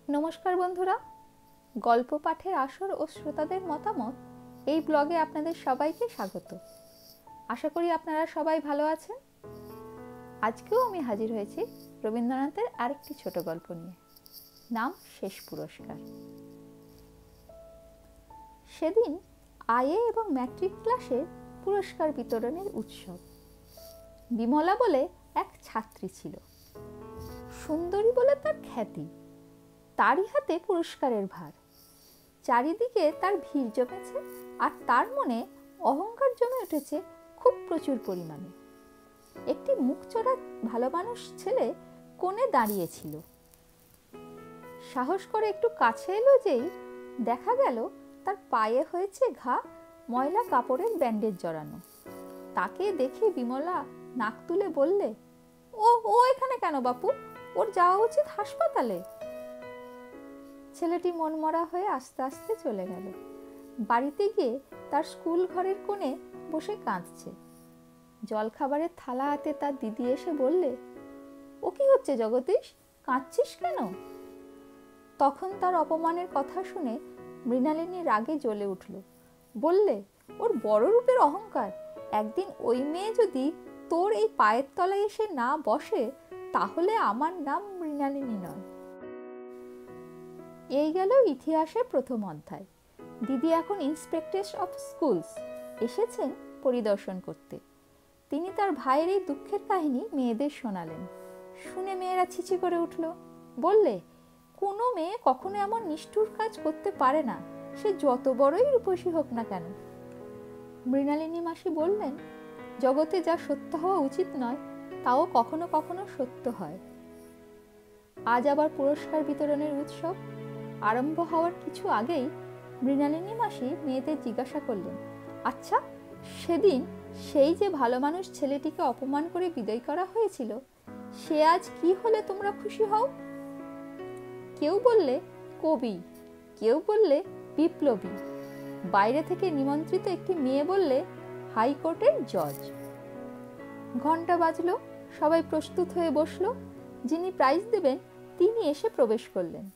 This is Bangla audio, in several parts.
নমস্কার বন্ধুরা, গল্প পাঠের আসর ও শ্রোতাদের মতামত এই ব্লগে আপনাদের সবাইকে স্বাগত। আশা করি আপনারা সবাই ভালো আছেন। আজকেও আমি হাজির হয়েছি রবীন্দ্রনাথের আরেকটি ছোট গল্প নিয়ে, নাম শেষ পুরস্কার। সেদিন আইএ এবং ম্যাট্রিক ক্লাসে পুরস্কার বিতরণের উৎসব। বিমলা বলে এক ছাত্রী ছিল, সুন্দরী বলে তার খ্যাতি। তারই হাতে পুরস্কারের ভার। চারিদিকে তার ভিড় জমেছে, আর তার মনে অহংকার জমে উঠেছে খুব প্রচুর পরিমাণে। একটি মুখচোরা ভালো মানুষ ছেলে কোণে দাঁড়িয়েছিল। সাহস করে একটু কাছে এলো যেই দেখা গেল তার পায়ে হয়েছে ঘা, ময়লা কাপড়ের ব্যান্ডেজ জড়ানো। তাকে দেখে বিমলা নাক তুলে বললে, ও এখানে কেন বাপু? ওর যাওয়া উচিত হাসপাতালে। ছেলেটি মনমরা হয়ে আস্তে আস্তে চলে গেল। বাড়িতে গিয়ে তার স্কুল ঘরের কোণে বসে কাঁদছে। জলখাবারের থালা হাতে তার দিদি এসে বললে, ও কি হচ্ছে জগদীশ, কাঁদছিস কেন? তখন তার অপমানের কথা শুনে মৃণালিনী রাগে জ্বলে উঠল। বললে, ওর বড় রূপের অহংকার। একদিন ওই মেয়ে যদি তোর এই পায়ের তলায় এসে না বসে, তাহলে আমার নাম মৃণালিনী নয়। এই গেল ইতিহাসের প্রথম অধ্যায়। দিদি এখন ইন্সপেক্টর অফ স্কুলস এসেছেন পরিদর্শন করতে। তিনি তার ভাইয়ের এই দুঃখের কাহিনী মেয়েদের শোনালেন। শুনে মেয়েরা ছিছি করে উঠল। বললে, কোনো মেয়ে কখনো এমন নিষ্ঠুর কাজ করতে পারে না, সে যত বড়ই রূপসী হোক না কেন। মৃণালিনী মাসি বললেন, জগতে যা সত্য হওয়া উচিত নয়, তাও কখনো কখনো সত্য হয়। আজ আবার পুরস্কার বিতরণের উৎসব। আরম্ভ হওয়ার কিছু আগেই মৃণালিনী মাসি মেয়েদের জিজ্ঞাসা করলেন, আচ্ছা, সেদিন সেই যে ভালো মানুষ ছেলেটিকে অপমান করে বিদায় করা হয়েছিল, সে আজ কি হলে তোমরা খুশি হও? কেউ বললে কবি, কেউ বললে বিপ্লবী। বাইরে থেকে নিমন্ত্রিত একটি মেয়ে বললে হাইকোর্টের জজ। ঘন্টা বাজলো, সবাই প্রস্তুত হয়ে বসলো। যিনি প্রাইজ দেবেন তিনি এসে প্রবেশ করলেন।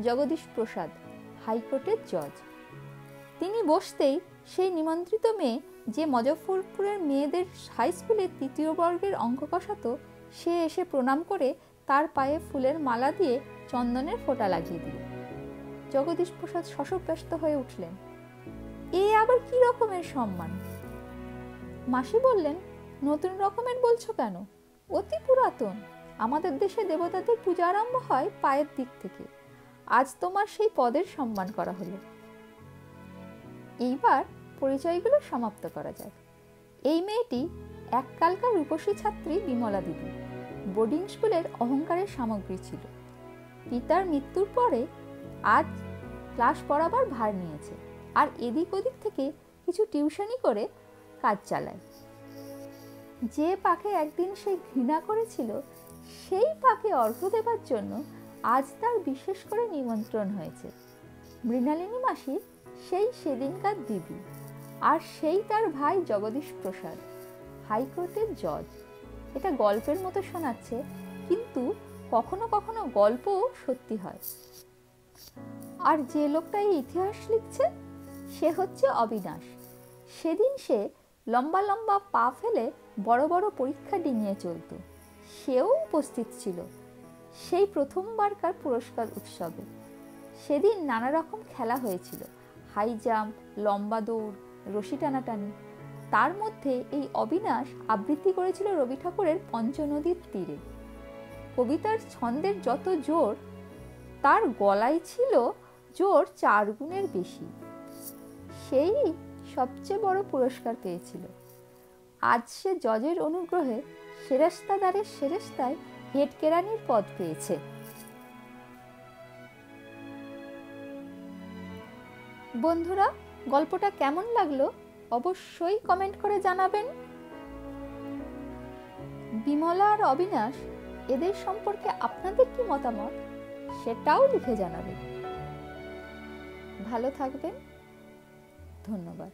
জগদীশ প্রসাদ, হাইকোর্টের জজ। তিনি বসতেই সেই নিমন্ত্রিত মেয়ে, যে মজফরপুরের মেয়েদের হাই স্কুলের তৃতীয় বর্গের অঙ্ক কষাতো, সে এসে প্রণাম করে তার পায়ে ফুলের মালা দিয়ে চন্দনের ফোঁটা লাগিয়ে দিল। জগদীশ প্রসাদ শশব্যস্ত হয়ে উঠলেন। এ আবার কি রকমের সম্মান? মাসি বললেন, নতুন রকমের বলছো কেন? অতি পুরাতন। আমাদের দেশে দেবতাদের পূজা আরম্ভ হয় পায়ের দিক থেকে। আজ তোমার সেই পদের সম্মান করা হলো। এইবার পরিচয়গুলো সমাপ্ত করা যাক। এই মেয়েটি এককালকার রূপসী ছাত্রী বিমলা দিদি। বোর্ডিং স্কুলের অহংকারের সামগ্রী ছিল। পিতার মৃত্যুর পরে আজ ক্লাস পড়াবার ভার নিয়েছে, আর এদিক ওদিক থেকে কিছু টিউশনি করে কাজ চালায়। যে পাকে একদিন সে ঘৃণা করেছিল, সেই পাকে অর্ঘ্য দেবার জন্য আজ তার বিশেষ করে নিমন্ত্রণ হয়েছে। মৃণালিনী মাসি সেই সেদিনকার দিদি, আর সেই তার ভাই জগদীশ প্রসাদ, হাইকোর্টের জজ। এটা গল্পের মতো শোনাচ্ছে, কিন্তু কখনো কখনো গল্পও সত্যি হয়। আর যে লোকটা এই ইতিহাস লিখছে, সে হচ্ছে অবিনাশ। সেদিন সে লম্বা লম্বা পা ফেলে বড় বড় পরীক্ষা ডিঙিয়ে চলত। সেও উপস্থিত ছিল সেই প্রথমবারকার পুরস্কার উৎসবে। সেদিন নানা রকম খেলা হয়েছিল, হাই জাম্প, লম্বা দৌড়, রশি টানাটানি। তার মধ্যে এই অবিনাশ আবৃত্তি করেছিল রবি ঠাকুরের পঞ্চনদীর তীরে। কবিতার ছন্দের যত জোর, তার গলায় ছিল জোর 4 গুণের বেশি। সেই সবচেয়ে বড় পুরস্কার পেয়েছিল। আজ সে জজের অনুগ্রহে সেরেস্তাদারের সেরেস্তায় হেড কেরানির পদ পেয়েছে। বন্ধুরা, গল্পটা কেমন লাগলো অবশ্যই কমেন্ট করে জানাবেন। বিমলা আর অবিনাশ, এদের সম্পর্কে আপনাদের কি মতামত সেটাও লিখে জানাবেন। ভালো থাকবেন। ধন্যবাদ।